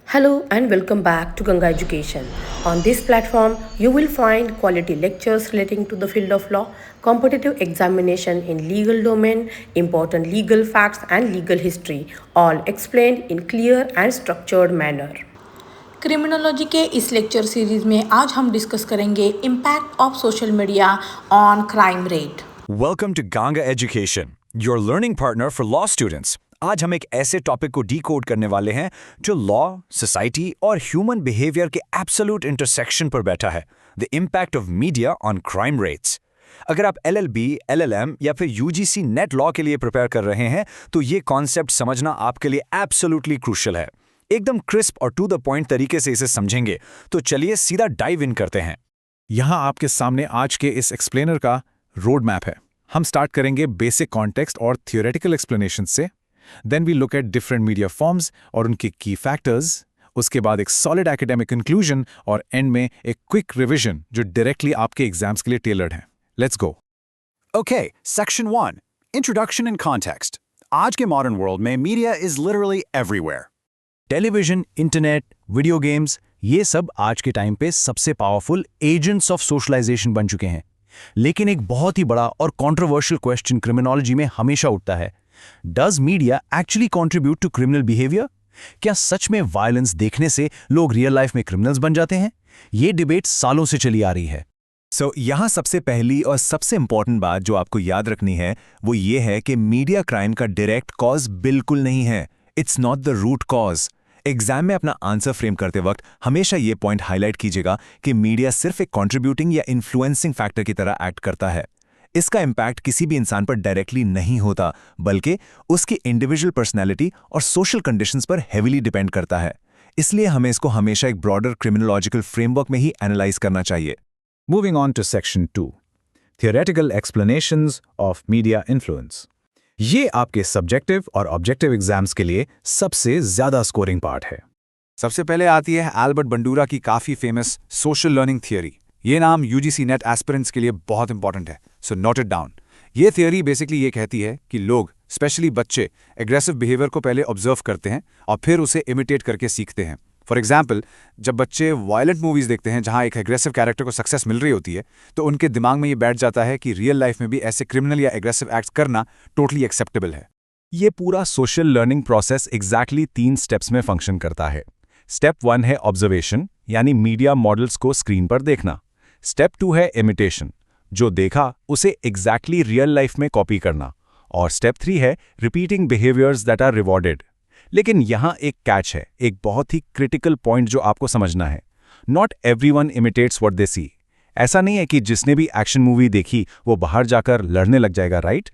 Hello and welcome back to Ganga Education. On this platform, you will find quality lectures relating to the field of law, competitive examination in legal domain, important legal facts and legal history, all explained in clear and structured manner. Criminology के इस lecture series में आज हम discuss करेंगे impact of social media on crime rate. Welcome to Ganga Education, your learning partner for law students. आज हम एक ऐसे टॉपिक को डीकोड करने वाले हैं जो लॉ, सोसाइटी और ह्यूमन बिहेवियर के एब्सोल्यूट इंटरसेक्शन पर बैठा है, the impact of media on crime rates. अगर आप LLB, LLM या फिर UGC नेट लॉ के लिए प्रिपेयर कर रहे हैं तो ये कॉन्सेप्ट समझना आपके लिए एब्सोल्युटली क्रूशियल है। एकदम क्रिस्प और टू द पॉइंट तरीके से इसे समझेंगे, तो चलिए सीधा डाइव इन करते हैं। यहाँ आपके सामने आज के इस एक्सप्लेनर का रोड मैप है। हम स्टार्ट करेंगे बेसिक कॉन्टेक्स्ट और थियोरेटिकल एक्सप्लेनेशन से, then we look at different media forms और उनके की फैक्टर्स, उसके बाद एक सॉलिड एकेडमिक कंक्लूजन और एंड में एक क्विक रिवीजन जो डायरेक्टली आपके एग्जाम्स के लिए टेलर्ड है। Let's go. Okay, Section 1, Introduction and Context. आज के मॉडर्न वर्ल्ड में media is literally everywhere. Television, internet, video games, ये सब आज के टाइम पे सबसे पावरफुल एजेंट्स ऑफ सोशलाइजेशन बन चुके हैं। लेकिन एक बहुत ही बड़ा और कंट्रोवर्शियल क्वेश्चन क्रिमिनोलॉजी में हमेशा उठता है, does media actually contribute to criminal behaviour? क्या सच में वायलेंस देखने से लोग रियल लाइफ में क्रिमिनल्स बन जाते हैं? ये डिबेट सालों से चली आ रही है। यहाँ सबसे पहली और सबसे इंपॉर्टेंट बात जो आपको याद रखनी है वो ये है कि मीडिया क्राइम का डायरेक्ट कॉज बिल्कुल नहीं है। It's not the root cause. Exam में अपना आंसर फ्रेम करते वक्त हमेशा ये पॉइंट हाईलाइट कीजिएगा कि मीडिया सिर्फ एक कंट्रीब्यूटिंग या इन्फ्लुएंसिंग फैक्टर की तरह एक्ट करता है। इसका इम्पैक्ट किसी भी इंसान पर डायरेक्टली नहीं होता, बल्कि उसकी इंडिविजुअल पर्सनैलिटी और सोशल कंडीशंस पर हेविली डिपेंड करता है। इसलिए हमें इसको हमेशा एक ब्रॉडर क्रिमिनोलॉजिकल फ्रेमवर्क में ही एनालाइज करना चाहिए। Moving on to section 2, theoretical explanations of media influence. ये आपके सब्जेक्टिव और ऑब्जेक्टिव एग्जाम्स के लिए सबसे ज्यादा स्कोरिंग पार्ट है। सबसे पहले आती है एल्बर्ट बंडूरा की काफी फेमस सोशल लर्निंग थियोरी। ये नाम UGC नेट एस्पिरेंट्स के लिए बहुत इंपॉर्टेंट है, सो नोट इट डाउन। ये थियोरी बेसिकली ये कहती है कि लोग, स्पेशली बच्चे, एग्रेसिव बिहेवियर को पहले ऑब्जर्व करते हैं और फिर उसे इमिटेट करके सीखते हैं। फॉर एग्जाम्पल, जब बच्चे वायलेंट मूवीज देखते हैं जहां एक एग्रेसिव कैरेक्टर को सक्सेस मिल रही होती है, तो उनके दिमाग में ये बैठ जाता है कि रियल लाइफ में भी ऐसे क्रिमिनल या एग्रेसिव एक्ट करना टोटली एक्सेप्टेबल है। ये पूरा social learning process exactly 3 steps में फंक्शन करता है। स्टेप 1 है ऑब्जर्वेशन, यानी मीडिया मॉडल्स को स्क्रीन पर देखना। स्टेप 2 है इमिटेशन, जो देखा उसे एग्जैक्टली रियल लाइफ में कॉपी करना। और स्टेप 3 है repeating behaviours that are rewarded. लेकिन यहां एक कैच है, एक बहुत ही क्रिटिकल पॉइंट जो आपको समझना है। Not everyone imitates what they see. ऐसा नहीं है कि जिसने भी एक्शन मूवी देखी वो बाहर जाकर लड़ने लग जाएगा, राइट?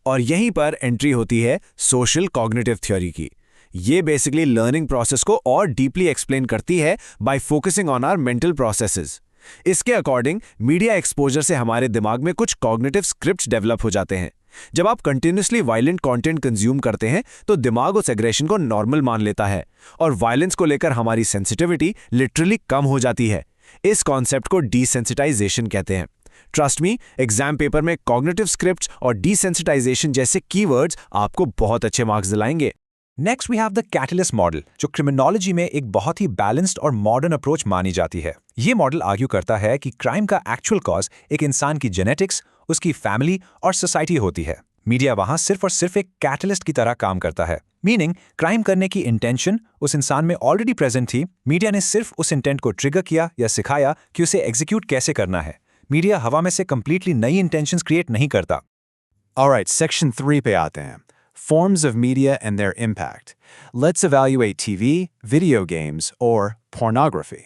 और यहीं पर एंट्री होती है सोशल कॉग्निटिव थ्योरी की। ये बेसिकली लर्निंग प्रोसेस को और डीपली एक्सप्लेन करती है by focusing on our mental processes. इसके अकॉर्डिंग मीडिया एक्सपोजर से हमारे दिमाग में कुछ कॉग्निटिव स्क्रिप्ट्स डेवलप हो जाते हैं। जब आप कंटिन्यूसली वायलेंट कंटेंट कंज्यूम करते हैं तो दिमाग उस एग्रेशन को नॉर्मल मान लेता है और वायलेंस को लेकर हमारी सेंसिटिविटी लिटरली कम हो जाती है। इस कॉन्सेप्ट को डीसेंसिटाइजेशन कहते हैं। ट्रस्ट मी, एग्जाम पेपर में कॉग्निटिव स्क्रिप्ट्स और डीसेंसिटाइजेशन जैसे कीवर्ड्स आपको बहुत अच्छे मार्क्स दिलाएंगे। Next we have the catalyst model, जो क्रिमिनोलॉजी में एक बहुत ही बैलेंस्ड और मॉडर्न अप्रोच मानी जाती है। ये मॉडल आर्ग्यू करता है कि क्राइम का एक्चुअल कॉज एक इंसान की जेनेटिक्स, उसकी फैमिली और सोसाइटी होती है। मीडिया वहां सिर्फ और सिर्फ एक कैटलिस्ट की तरह काम करता है। मीनिंग, क्राइम करने की इंटेंशन उस इंसान में ऑलरेडी प्रेजेंट थी, मीडिया ने सिर्फ उस इंटेंट को ट्रिगर किया या सिखाया कि उसे एग्जीक्यूट कैसे करना है। मीडिया हवा में से कंप्लीटली नई इंटेंशंस क्रिएट नहीं करता। ऑलराइट, सेक्शन 3 पे आते हैं, Forms of media and their impact. Let's evaluate TV, video games, or pornography.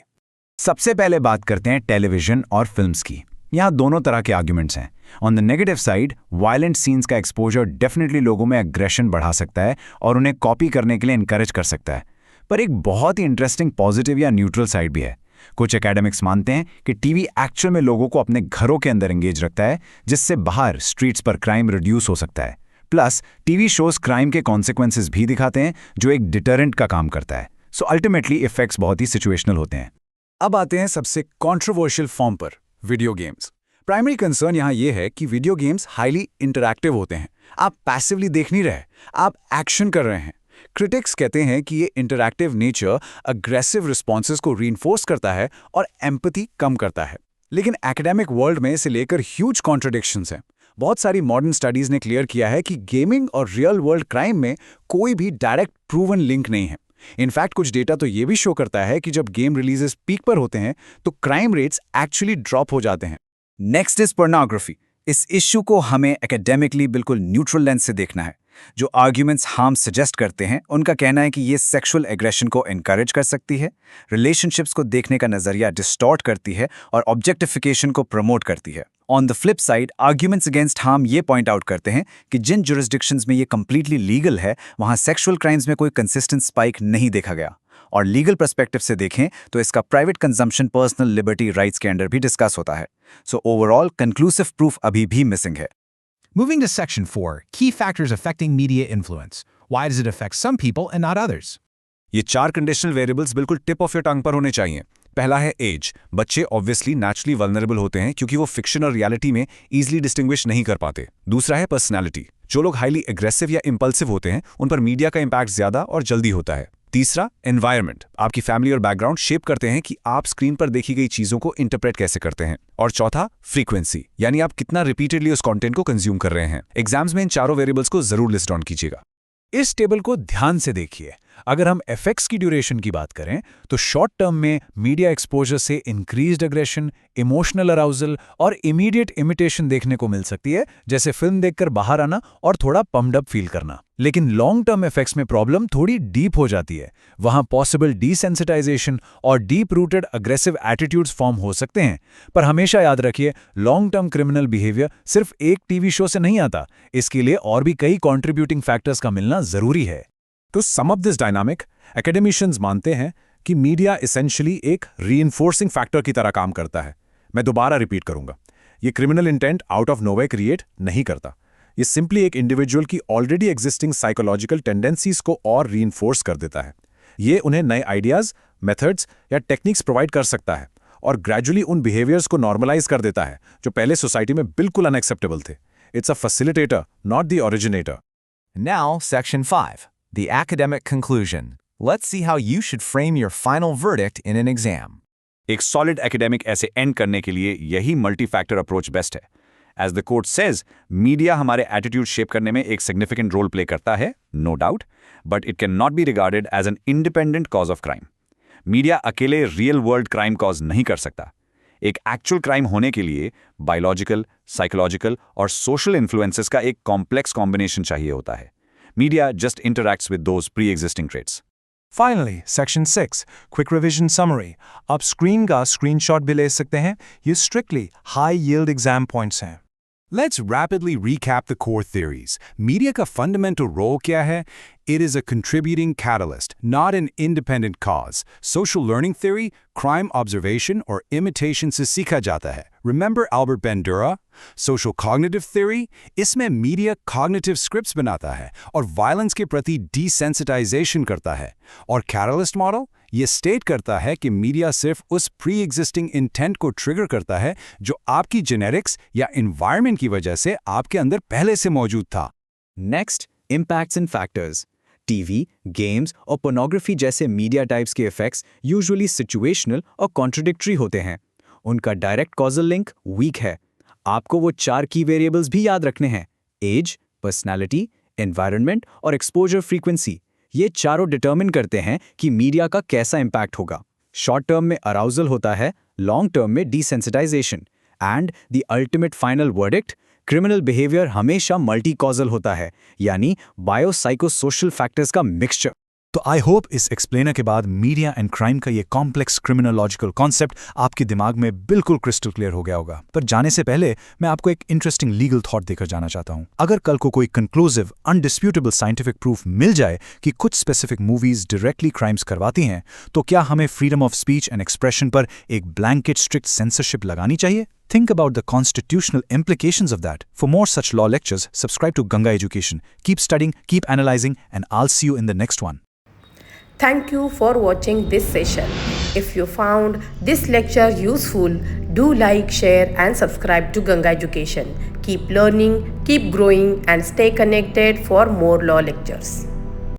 सबसे पहले बात करते हैं टेलीविजन और फिल्म्स की। यहाँ दोनों तरह के आर्ग्यूमेंट्स हैं। On the negative side, violent scenes का एक्सपोजर डेफिनेटली लोगों में एग्रेशन बढ़ा सकता है और उन्हें कॉपी करने के लिए इनकरेज कर सकता है। पर एक बहुत ही इंटरेस्टिंग पॉजिटिव या न्यूट्रल साइड भी है। कुछ एकेडमिक्स मानते हैं कि टीवी एक्चुअल में लोगों को अपने घरों के अंदर एंगेज रखता है, जिससे बाहर स्ट्रीट्स पर क्राइम रिड्यूस हो सकता है। प्लस टीवी शोज क्राइम के कॉन्सिक्वेंसेस भी दिखाते हैं, जो एक डिटरेंट का काम करता है। सो अल्टीमेटली इफेक्ट्स बहुत ही सिचुएशनल होते हैं। अब आते हैं सबसे कंट्रोवर्शियल फॉर्म पर, वीडियो गेम्स। प्राइमरी कंसर्न यहाँ ये है कि वीडियो गेम्स हाईली इंटरैक्टिव होते हैं। आप पैसिवली देख नहीं रहे, आप एक्शन कर रहे हैं। क्रिटिक्स कहते हैं कि ये इंटरैक्टिव नेचर अग्रेसिव रिस्पॉन्सेज को रीइंफोर्स करता है और एम्पैथी कम करता है। लेकिन एकेडमिक वर्ल्ड में इसे लेकर ह्यूज कॉन्ट्रडिक्शंस हैं। बहुत सारी मॉडर्न स्टडीज ने क्लियर किया है कि गेमिंग और रियल वर्ल्ड क्राइम में कोई भी डायरेक्ट प्रूवन लिंक नहीं है। इनफैक्ट कुछ डेटा तो ये भी शो करता है कि जब गेम रिलीजेस पीक पर होते हैं तो क्राइम रेट्स एक्चुअली ड्रॉप हो जाते हैं। Next is pornography. इस इश्यू को हमें एकेडमिकली बिल्कुल न्यूट्रल लेंस से देखना है। जो आर्ग्यूमेंट्स हार्म सजेस्ट करते हैं उनका कहना है कि ये सेक्सुअल एग्रेशन को एनकरेज कर सकती है, रिलेशनशिप्स को देखने का नजरिया डिस्टॉर्ट करती है और ऑब्जेक्टिफिकेशन को प्रमोट करती है। On the flip side, arguments against harm ये पॉइंट आउट करते हैं कि जिन जुरिस्डिक्शंस में ये कंप्लीटली लीगल है वहां सेक्सुअल क्राइम्स में कोई कंसिस्टेंट स्पाइक नहीं देखा गया। और लीगल पर्सपेक्टिव से देखें तो इसका private consumption personal liberty rights के अंडर भी डिस्कस होता है। सो ओवरऑल कंक्लूसिव प्रूफ अभी भी मिसिंग है। Moving to Section 4, Key Factors Affecting Media Influence. Why does it affect some people and not others? ये 4 कंडीशनल वेरिएबल्स बिल्कुल tip of your tongue पर होने चाहिए। पहला है एज। बच्चे ऑब्वियसली नेचुरली वल्नरेबल होते हैं क्योंकि वो फिक्शन और रियलिटी में इजीली डिस्टिंग्विश नहीं कर पाते। दूसरा है पर्सनैलिटी। जो लोग हाईली एग्रेसिव या इंपल्सिव होते हैं उन पर मीडिया का इंपैक्ट ज्यादा और जल्दी होता है। तीसरा, एनवायरनमेंट। आपकी फैमिली और बैकग्राउंड शेप करते हैं कि आप स्क्रीन पर देखी गई चीजों को इंटरप्रेट कैसे करते हैं। और चौथा, फ्रीक्वेंसी, यानी आप कितना रिपीटेडली उस कंटेंट को कंज्यूम कर रहे हैं। एग्जाम्स में इन चारों वेरिएबल्स को जरूर लिस्ट डाउन कीजिएगा। इस टेबल को ध्यान से देखिए। अगर हम एफेक्ट्स की ड्यूरेशन की बात करें तो शॉर्ट टर्म में मीडिया एक्सपोजर से इंक्रीज्ड एग्रेशन, इमोशनल अराउजल और इमीडिएट इमिटेशन देखने को मिल सकती है, जैसे फिल्म देखकर बाहर आना और थोड़ा पम्प्ड अप फील करना। लेकिन लॉन्ग टर्म इफेक्ट्स में प्रॉब्लम थोड़ी डीप हो जाती है। वहां पॉसिबल डिसेंसिटाइजेशन और deep rooted aggressive attitudes form हो सकते हैं। पर हमेशा याद रखिए, लॉन्ग टर्म क्रिमिनल बिहेवियर सिर्फ एक टीवी शो से नहीं आता। इसके लिए और भी कई कॉन्ट्रीब्यूटिंग फैक्टर्स का मिलना जरूरी है। To sum up this dynamic, academicians मानते हैं कि मीडिया essentially एक reinforcing factor की तरह काम करता है। मैं दोबारा रिपीट करूंगा, ये criminal intent out of nowhere create नहीं करता। ये सिंपली एक इंडिविजुअल की ऑलरेडी एग्जिस्टिंग साइकोलॉजिकल टेंडेंसीज को और रीइंफोर्स कर देता है। ये उन्हें नए आइडियाज, मेथड्स या टेक्निक्स प्रोवाइड कर सकता है और ग्रेजुअली उन बिहेवियर्स को नॉर्मलाइज कर देता है जो पहले सोसाइटी में बिल्कुल अनएक्सेप्टेबल थे। It's a facilitator, not the originator. Now, Section 5, the academic conclusion. Let's see how you should frame your final verdict in an exam. एक सॉलिड एकेडमिक ऐसे एंड करने के लिए यही मल्टी फैक्टर अप्रोच बेस्ट है। As the court says, media हमारे attitude shape करने में एक सिग्निफिकेंट रोल प्ले करता है, no doubt, but it can not be regarded as an independent cause of crime. Media अकेले रियल वर्ल्ड क्राइम कॉज नहीं कर सकता। एक एक्चुअल क्राइम होने के लिए बायोलॉजिकल, साइकोलॉजिकल और सोशल इन्फ्लुएंसेस का एक कॉम्प्लेक्स कॉम्बिनेशन चाहिए होता है। Media just interacts with those pre existing traits. Finally, Section 6, Quick Revision Summary. आप स्क्रीन का स्क्रीनशॉट भी ले सकते हैं। ये strictly high yield exam points हैं। Let's rapidly recap the core theories. Media का fundamental role क्या है? It is a contributing catalyst, not an independent cause. Social learning theory, crime observation or imitation से सीखा जाता है. Remember Albert Bandura? Social cognitive theory, इसमें media cognitive scripts बनाता है और violence के प्रति desensitization करता है. और catalyst model, ये state करता है कि media सिर्फ उस pre-existing intent को trigger करता है जो आपकी genetics या environment की वजह से आपके अंदर पहले से मौजूद था. Next, impacts and factors. TV, games और पोर्नोग्राफी जैसे मीडिया टाइप्स के इफेक्ट्स यूजुअली सिचुएशनल और कॉन्ट्रडिक्टरी होते हैं। उनका डायरेक्ट कॉजल लिंक वीक है। आपको वो 4 की वेरिएबल्स भी याद रखने हैं: एज, पर्सनालिटी, एनवायरनमेंट और एक्सपोजर फ्रीक्वेंसी। ये चारों डिटर्मिन करते हैं कि मीडिया का कैसा इंपैक्ट होगा। शॉर्ट टर्म में अराउजल होता है, लॉन्ग टर्म में desensitisation, and the ultimate final verdict, criminal behaviour हमेशा मल्टी कॉजल होता है, यानी बायोसाइकोसोशल फैक्टर्स का मिक्सचर। तो आई होप इस एक्सप्लेनर के बाद मीडिया एंड क्राइम का ये कॉम्प्लेक्स क्रिमिनोलॉजिकल कॉन्सेप्ट आपके दिमाग में बिल्कुल क्रिस्टल क्लियर हो गया होगा। पर जाने से पहले मैं आपको एक इंटरेस्टिंग लीगल थॉट देकर जाना चाहता हूं। अगर कल को कोई कंक्लूसिव, अनडिस्प्यूटेबल साइंटिफिक प्रूफ मिल जाए कि कुछ स्पेसिफिक मूवीज डायरेक्टली क्राइम्स करवाती हैं, तो क्या हमें freedom of speech and expression पर एक ब्लैंकेट स्ट्रिक्ट सेंसरशिप लगानी चाहिए? Think about the constitutional implications of that. For more such law lectures, subscribe to Ganga Education. Keep studying, keep analyzing, and I'll see you in the next one. Thank you for watching this session. If you found this lecture useful, do like, share and subscribe to Ganga Education. Keep learning, keep growing and stay connected for more law lectures.